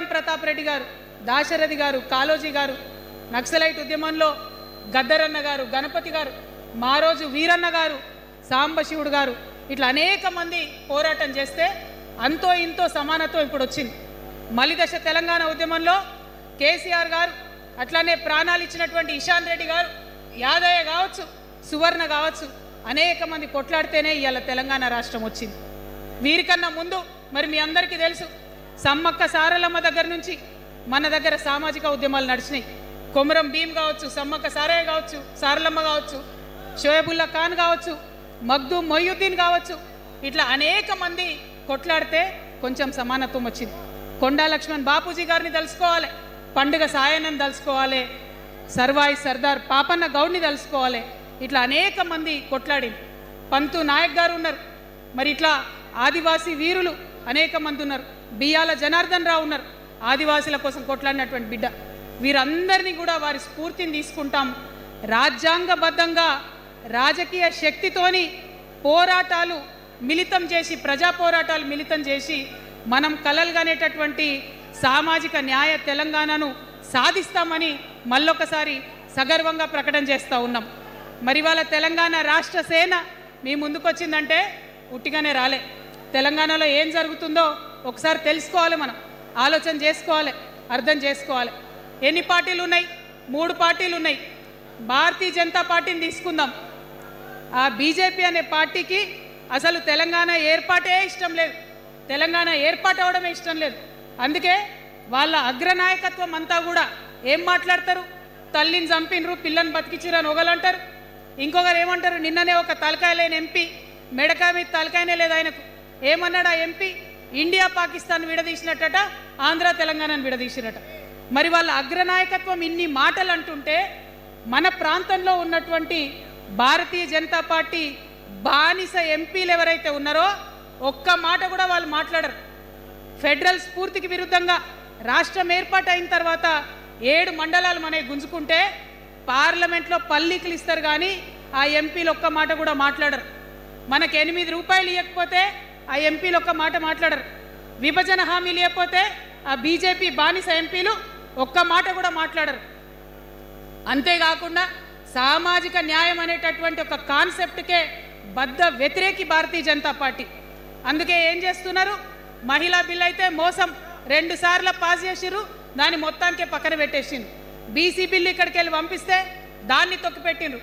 కొమరం ప్రతాప్ రెడ్డి గారు, దాశరథి గారు, కాళోజీ గారు, నక్సలైట్ ఉద్యమంలో గద్దరన్న గారు, గణపతి గారు, మారోజు వీరన్న గారు, సాంబశివుడు గారు, ఇట్లా అనేక మంది పోరాటం చేస్తే అంతో ఇంతో సమానత్వం ఇప్పుడు వచ్చింది. మలిదశ తెలంగాణ ఉద్యమంలో కేసీఆర్ గారు, అట్లానే ప్రాణాలు ఇచ్చినటువంటి ఇషాన్ రెడ్డి గారు, యాదయ్య కావచ్చు, సువర్ణ కావచ్చు, అనేక మంది కొట్లాడితేనే ఇవాళ తెలంగాణ రాష్ట్రం వచ్చింది. వీరికన్నా ముందు మరి మీ అందరికీ తెలుసు, సమ్మక్క సారలమ్మ దగ్గర నుంచి మన దగ్గర సామాజిక ఉద్యమాలు నడిచినాయి. కొమరం భీమ్ కావచ్చు, సమ్మక్క సారయ్య కావచ్చు, సారలమ్మ కావచ్చు, షోయబుల్లా ఖాన్ కావచ్చు, మగ్దూమ్ మొయ్యుద్దీన్ కావచ్చు, ఇట్లా అనేక మంది కొట్లాడితే కొంచెం సమానత్వం వచ్చింది. కొండా లక్ష్మణ్ బాపూజీ గారిని తెలుసుకోవాలి, పండుగ సాయన్నని తెలుసుకోవాలి, సర్వాయి సర్దార్ పాపన్న గౌడ్ని తెలుసుకోవాలి. ఇట్లా అనేక మంది కొట్లాడింది. పంతు నాయక్ గారు ఉన్నారు, మరి ఇట్లా ఆదివాసీ వీరులు అనేక మంది ఉన్నారు. బియ్యాల జనార్దన్ రావు ఉన్నారు, ఆదివాసీల కోసం కొట్లాడినటువంటి బిడ్డ. వీరందరినీ కూడా వారి స్ఫూర్తిని తీసుకుంటాం. రాజ్యాంగబద్ధంగా రాజకీయ శక్తితోని పోరాటాలు మిళితం చేసి, ప్రజా పోరాటాలు మిళితం చేసి మనం కలలుగానేటటువంటి సామాజిక న్యాయ తెలంగాణను సాధిస్తామని మళ్ళొకసారి సగర్వంగా ప్రకటన చేస్తూ ఉన్నాం. మరి వాళ్ళ తెలంగాణ రాష్ట్ర సేన మీ ముందుకొచ్చిందంటే ఉట్టిగానే రాలే. తెలంగాణలో ఏం జరుగుతుందో ఒకసారి తెలుసుకోవాలి, మనం ఆలోచన చేసుకోవాలి, అర్థం చేసుకోవాలి. ఎన్ని పార్టీలు ఉన్నాయి? 3 పార్టీలు ఉన్నాయి. భారతీయ జనతా పార్టీని తీసుకుందాం. ఆ బీజేపీ అనే పార్టీకి అసలు తెలంగాణ ఏర్పాటే ఇష్టం లేదు, తెలంగాణ ఏర్పాటు అవడమే ఇష్టం లేదు. అందుకే వాళ్ళ అగ్రనాయకత్వం అంతా కూడా ఏం మాట్లాడతారు? తల్లిని చంపినరు, పిల్లని బతికించరు అని ఒకలంటారు. ఇంకొకరు ఏమంటారు? నిన్ననే ఒక తలకాయ లేని ఎంపీ, మెడకాయ మీద తలకాయనే లేదు ఆయనకు, ఏమన్నాడు ఆ ఎంపీ? ఇండియా పాకిస్తాన్ విడదీసినట్టట, ఆంధ్ర తెలంగాణను విడదీసినట. మరి వాళ్ళ అగ్రనాయకత్వం ఇన్ని మాటలు అంటుంటే మన ప్రాంతంలో ఉన్నటువంటి భారతీయ జనతా పార్టీ బానిస ఎంపీలు ఎవరైతే ఉన్నారో ఒక్క మాట కూడా వాళ్ళు మాట్లాడరు. ఫెడరల్ స్ఫూర్తికి విరుద్ధంగా రాష్ట్రం ఏర్పాటు అయిన తర్వాత 7 మండలాలు మనకి గుంజుకుంటే పార్లమెంట్లో పల్లీకులు ఇస్తారు, కానీ ఆ ఎంపీలు ఒక్క మాట కూడా మాట్లాడరు. మనకు 8 రూపాయలు ఇవ్వకపోతే ఆ ఎంపీలు ఒక్క మాట మాట్లాడరు. విభజన హామీలు ఇవ్వకపోతే ఆ బీజేపీ బానిస ఎంపీలు ఒక్క మాట కూడా మాట్లాడరు. అంతేకాకుండా సామాజిక న్యాయం అనేటటువంటి ఒక కాన్సెప్ట్కే బద్ద వ్యతిరేకి భారతీయ జనతా పార్టీ. అందుకే ఏం చేస్తున్నారు? మహిళా బిల్ అయితే మోసం, 2 సార్లు పాస్ చేసిర్రు, దాన్ని మొత్తానికే పక్కన పెట్టేసిండ్రు. బీసీ బిల్లు ఇక్కడికి వెళ్ళి పంపిస్తే దాన్ని తొక్కిపెట్టిండ్రు.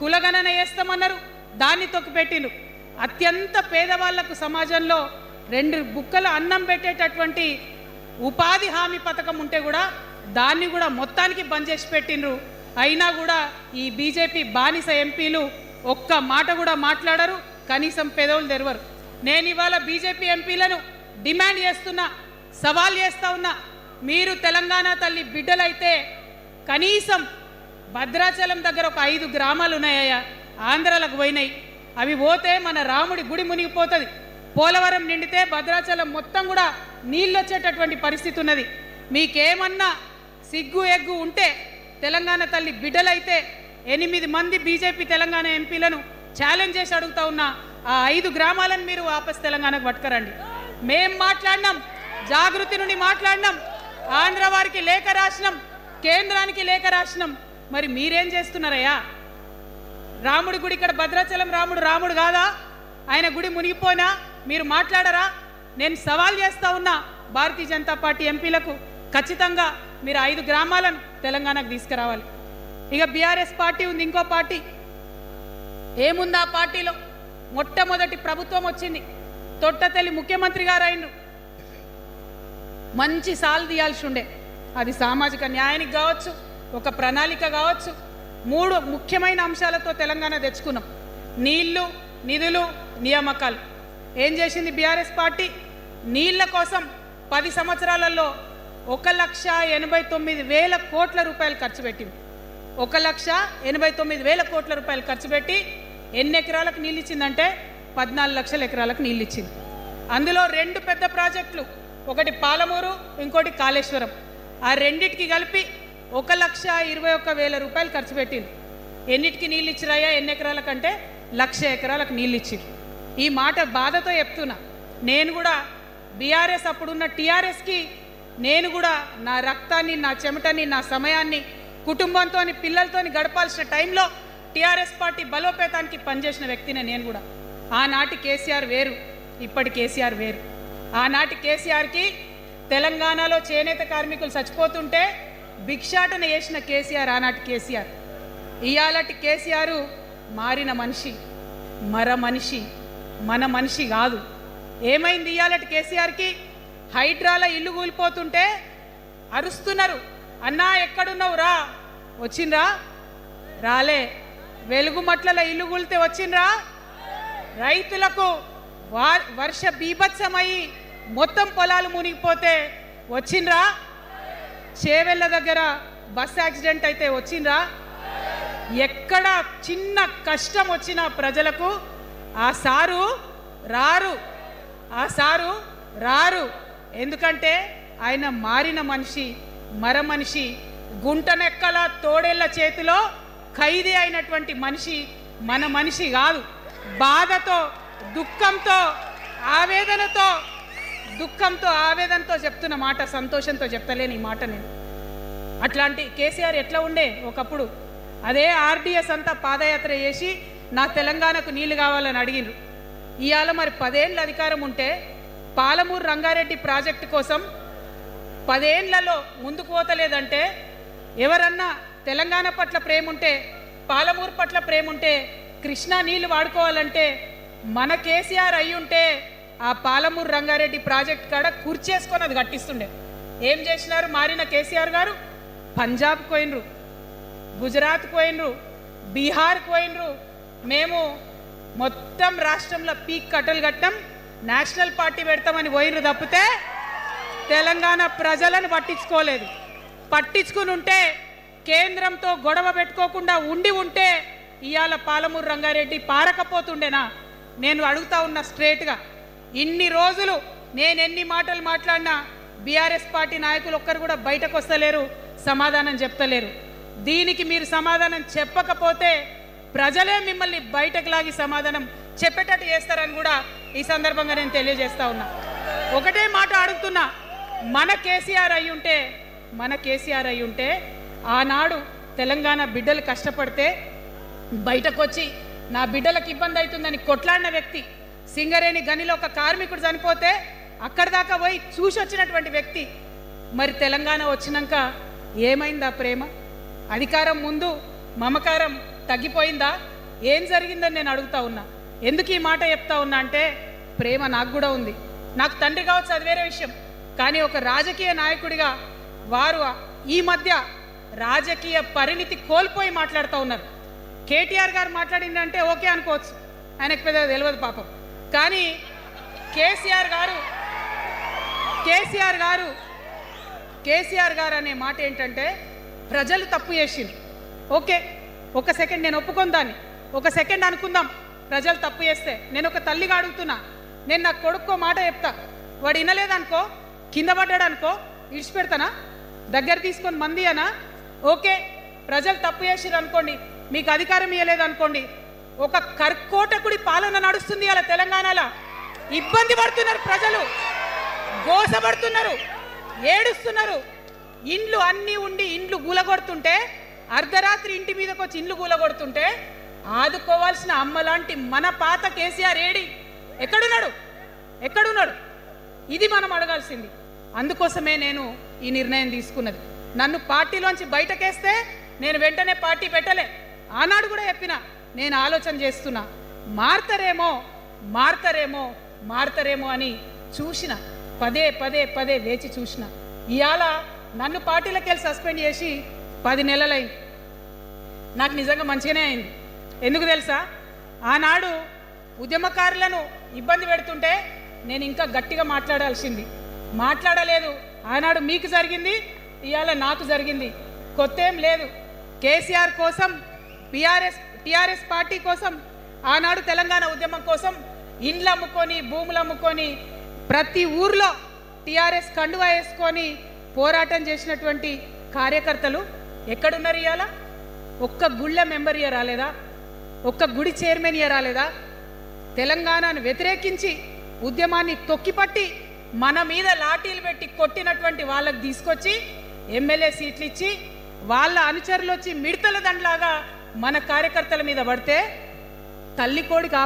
కులగణన వేస్తామన్నారు, దాన్ని తొక్కిపెట్టిండ్రు. అత్యంత పేదవాళ్లకు సమాజంలో 2 బుక్కలు అన్నం పెట్టేటటువంటి ఉపాధి హామీ పథకం ఉంటే కూడా దాన్ని కూడా మొత్తానికి బంద్ చేసి పెట్టిండ్రు. అయినా కూడా ఈ బీజేపీ బానిస ఎంపీలు ఒక్క మాట కూడా మాట్లాడరు, కనీసం పెదవులు తెరవరు. నేను ఇవాళ బీజేపీ ఎంపీలను డిమాండ్ చేస్తున్నా, సవాల్ చేస్తా ఉన్నా, మీరు తెలంగాణ తల్లి బిడ్డలైతే కనీసం భద్రాచలం దగ్గర ఒక 5 గ్రామాలు ఉన్నాయా, ఆంధ్రాలకు పోయినాయి, అవి పోతే మన రాముడి గుడి మునిగిపోతుంది. పోలవరం నిండితే భద్రాచలం మొత్తం కూడా నీళ్ళు వచ్చేటటువంటి పరిస్థితి ఉన్నది. మీకేమన్నా సిగ్గు ఎగ్గు ఉంటే తెలంగాణ తల్లి బిడ్డలైతే 8 మంది బీజేపీ తెలంగాణ ఎంపీలను ఛాలెంజ్ చేసి అడుగుతా ఉన్నా, ఆ 5 గ్రామాలను మీరు వాపస్ తెలంగాణకు పట్టుకరండి. మేం మాట్లాడినాం, జాగృతి నుండి మాట్లాడినాం, ఆంధ్ర వారికి లేఖ రాసినాం, కేంద్రానికి లేఖ రాసినాం. మరి మీరేం చేస్తున్నారయ్యా? రాముడి గుడి ఇక్కడ భద్రాచలం రాముడు కాదా? ఆయన గుడి మునిగిపోయినా మీరు మాట్లాడరా? నేను సవాల్ చేస్తా ఉన్నా భారతీయ జనతా పార్టీ ఎంపీలకు, ఖచ్చితంగా మీరు 5 గ్రామాలను తెలంగాణకు తీసుకురావాలి. ఇక బీఆర్ఎస్ పార్టీ ఉంది, ఇంకో పార్టీ. ఏముంది ఆ పార్టీలో? మొట్టమొదటి ప్రభుత్వం వచ్చింది, తొట్టతల్లి ముఖ్యమంత్రి గారు అయినరు. మంచి సాలు తీయాల్సి ఉండే, అది సామాజిక న్యాయానికి కావచ్చు, ఒక ప్రణాళిక కావచ్చు. 3 ముఖ్యమైన అంశాలతో తెలంగాణ తెచ్చుకున్నాం: నీళ్లు, నిధులు, నియామకాలు. ఏం చేసింది బీఆర్ఎస్ పార్టీ? నీళ్ల కోసం 10 సంవత్సరాలలో 1,89,000 కోట్ల రూపాయలు ఖర్చు పెట్టింది. 1,89,000 కోట్ల రూపాయలు ఖర్చు పెట్టి ఎన్ని ఎకరాలకు నీళ్ళు ఇచ్చిందంటే 14 లక్షల ఎకరాలకు నీళ్ళు ఇచ్చింది. అందులో 2 పెద్ద ప్రాజెక్టులు, ఒకటి పాలమూరు, ఇంకోటి కాళేశ్వరం. ఆ రెండిటికి కలిపి 1,21,000 రూపాయలు ఖర్చు పెట్టింది. ఎన్నిటికి నీళ్ళు ఇచ్చిరాయా? ఎన్ని ఎకరాలకంటే 1,00,000 ఎకరాలకు నీళ్ళు ఇచ్చింది. ఈ మాట బాధతో చెప్తున్నా. నేను కూడా బీఆర్ఎస్ అప్పుడున్న టీఆర్ఎస్కి నేను కూడా నా రక్తాన్ని, నా చెమటని, నా సమయాన్ని కుటుంబంతో పిల్లలతో గడపాల్సిన టైంలో టీఆర్ఎస్ పార్టీ బలోపేతానికి పనిచేసిన వ్యక్తినే నేను కూడా. ఆనాటి కేసీఆర్ వేరు, ఇప్పటి కేసీఆర్ వేరు. ఆనాటి కేసీఆర్కి తెలంగాణలో చేనేత కార్మికులు చచ్చిపోతుంటే భిక్షాటన చేసిన కేసీఆర్ ఆనాటి కేసీఆర్. ఇయాలటి కేసీఆర్ మారిన మనిషి, మనిషి, మన మనిషి కాదు. ఏమైంది ఇయాలటి కేసీఆర్కి? హైడ్రాల ఇల్లు కూలిపోతుంటే అరుస్తున్నారు, అన్నా ఎక్కడున్నావు రా, వచ్చిండ్రా? రాలే. వెలుగుమట్ల ఇల్లు కూలితే వచ్చిండ్రా? రైతులకు వర్ష బీభత్సమయ్యి మొత్తం పొలాలు మునిగిపోతే వచ్చిండ్రా? చేవెళ్ళ దగ్గర బస్ యాక్సిడెంట్ అయితే వచ్చిండ్రా? ఎక్కడ చిన్న కష్టం వచ్చినా ప్రజలకు ఆ సారు రారు, ఆ సారు రారు. ఎందుకంటే ఆయన మారిన మనిషి, మనిషి, గుంటనెక్కల తోడేళ్ల చేతిలో ఖైదీ అయినటువంటి మనిషి, మన మనిషి కాదు. బాధతో, దుఃఖంతో, ఆవేదనతో చెప్తున్న మాట, సంతోషంతో చెప్తలేని ఈ మాట నేను. అట్లాంటి కేసీఆర్ ఎట్లా ఉండే ఒకప్పుడు? అదే ఆర్డీఎస్ అంతా పాదయాత్ర చేసి నా తెలంగాణకు నీళ్లు కావాలని అడిగినారు. ఇవాళ మరి 10 ఏళ్ళ అధికారం ఉంటే పాలమూరు రంగారెడ్డి ప్రాజెక్టు కోసం 10 ఏళ్లలో ముందుకు పోతలేదంటే, ఎవరన్నా తెలంగాణ పట్ల ప్రేమ ఉంటే, పాలమూరు పట్ల ప్రేమ ఉంటే, కృష్ణా నీళ్లు వాడుకోవాలంటే మన కేసీఆర్ అయ్యుంటే ఆ పాలమూరు రంగారెడ్డి ప్రాజెక్ట్ కాడ కుర్చేసుకొని అది కట్టిస్తుండే. ఏం చేసినారు మారిన కేసీఆర్ గారు? పంజాబ్ పోయినరు, గుజరాత్ పోయినరు, బీహార్ పోయినరు. మేము మొత్తం రాష్ట్రంలో పీక్ కట్టలు కట్టం, నేషనల్ పార్టీ పెడతామని పోయినరు తప్పితే తెలంగాణ ప్రజలను పట్టించుకోలేదు. పట్టించుకుని ఉంటే, కేంద్రంతో గొడవ పెట్టుకోకుండా ఉంటే ఇవాళ పాలమూరు రంగారెడ్డి పారకపోతుండేనా? నేను అడుగుతా ఉన్నా స్ట్రేట్గా. ఇన్ని రోజులు నేను ఎన్ని మాటలు మాట్లాడినా బీఆర్ఎస్ పార్టీ నాయకులు ఒక్కరు కూడా బయటకు వస్తలేరు, సమాధానం చెప్తలేరు. దీనికి మీరు సమాధానం చెప్పకపోతే ప్రజలే మిమ్మల్ని బయటకు లాగి సమాధానం చెప్పేటట్టు చేస్తారని కూడా ఈ సందర్భంగా నేను తెలియజేస్తా ఉన్నా. ఒకటే మాట అడుగుతున్నా, మన కేసీఆర్ అయి ఉంటే ఆనాడు తెలంగాణ బిడ్డలు కష్టపడితే బయటకు వచ్చి నా బిడ్డలకు ఇబ్బంది అవుతుందని కొట్లాడిన వ్యక్తి, సింగరేణి గనిలో ఒక కార్మికుడు చనిపోతే అక్కడి దాకా పోయి చూసి వచ్చినటువంటి వ్యక్తి. మరి తెలంగాణ వచ్చినాక ఏమైందా ప్రేమ? అధికారం ముందు మమకారం తగ్గిపోయిందా? ఏం జరిగిందని నేను అడుగుతా ఉన్నా. ఎందుకు ఈ మాట చెప్తా ఉన్నా అంటే, ప్రేమ నాకు కూడా ఉంది. నాకు తండ్రి కావచ్చు, అది వేరే విషయం. కానీ ఒక రాజకీయ నాయకుడిగా వారు ఈ మధ్య రాజకీయ పరిణితి కోల్పోయి మాట్లాడుతూ ఉన్నారు. కేటీఆర్ గారు మాట్లాడిందంటే ఓకే అనుకోవచ్చు, ఆయనకు పెద్దగా తెలియదు పాపం. కానీ కేసీఆర్ గారు అనే మాట ఏంటంటే, ప్రజలు తప్పు చేసిండ్రు. ఓకే, ఒక సెకండ్ నేను ఒప్పుకొని దాన్ని, ఒక సెకండ్ అనుకుందాం. ప్రజలు తప్పు చేస్తే నేను ఒక తల్లిగా అడుగుతున్నా, నేను నా కొడుక్కో మాట చెప్తా, వాడు వినలేదనుకో, కింద పడ్డాడు అనుకో, ఇడిచిపెడతానా? దగ్గర తీసుకొని మంది అనా? ఓకే, ప్రజలు తప్పు చేసిర్రు అనుకోండి, మీకు అధికారం ఇవ్వలేదు అనుకోండి, ఒక కర్కోటకుడి పాలన నడుస్తుంది అలా తెలంగాణలో. ఇబ్బంది పడుతున్నారు ప్రజలు, గోసపడుతున్నారు, ఏడుస్తున్నారు. ఇండ్లు అన్నీ ఉండి ఇండ్లు గూలగొడుతుంటే, అర్ధరాత్రి ఇంటి మీదకి వచ్చి ఇండ్లు గూలగొడుతుంటే ఆదుకోవాల్సిన అమ్మలాంటి మన పాత కేసీఆర్ ఏడి? ఎక్కడున్నాడు? ఇది మనం అడగాల్సింది. అందుకోసమే నేను ఈ నిర్ణయం తీసుకున్నది. నన్ను పార్టీలోంచి బయటకేస్తే నేను వెంటనే పార్టీ పెట్టలే. ఆనాడు కూడా చెప్పిన, నేను ఆలోచన చేస్తున్నా, మారతారేమో అని చూసిన, పదే వేచి చూసిన. ఇవాళ నన్ను పార్టీలోకి వెళ్ళి సస్పెండ్ చేసి 10 నెలలైంది. నాకు నిజంగా మంచిగానే అయింది. ఎందుకు తెలుసా? ఆనాడు ఉద్యమకారులను ఇబ్బంది పెడుతుంటే నేను ఇంకా గట్టిగా మాట్లాడలేదు. ఆనాడు మీకు జరిగింది, ఇవాళ నాకు జరిగింది. కొత్త ఏం లేదు. కేసీఆర్ కోసం, టీఆర్ఎస్ పార్టీ కోసం, ఆనాడు తెలంగాణ ఉద్యమం కోసం ఇండ్లు అమ్ముకొని, భూములు అమ్ముకొని, ప్రతి ఊర్లో టీఆర్ఎస్ కండువా వేసుకొని పోరాటం చేసినటువంటి కార్యకర్తలు ఎక్కడున్నారు ఇవాళ? ఒక్క గుళ్ళ మెంబర్ ఇయర్ రాలేదా? ఒక్క గుడి చైర్మన్ ఇయర్ రాలేదా? తెలంగాణను వ్యతిరేకించి ఉద్యమాన్ని తొక్కిపట్టి మన మీద లాఠీలు పెట్టి కొట్టినటువంటి వాళ్ళకి తీసుకొచ్చి ఎమ్మెల్యే సీట్లు ఇచ్చి వాళ్ళ అనుచరులు వచ్చి మిడతల దండలాగా మన కార్యకర్తల మీద పడితే తల్లి కోడికి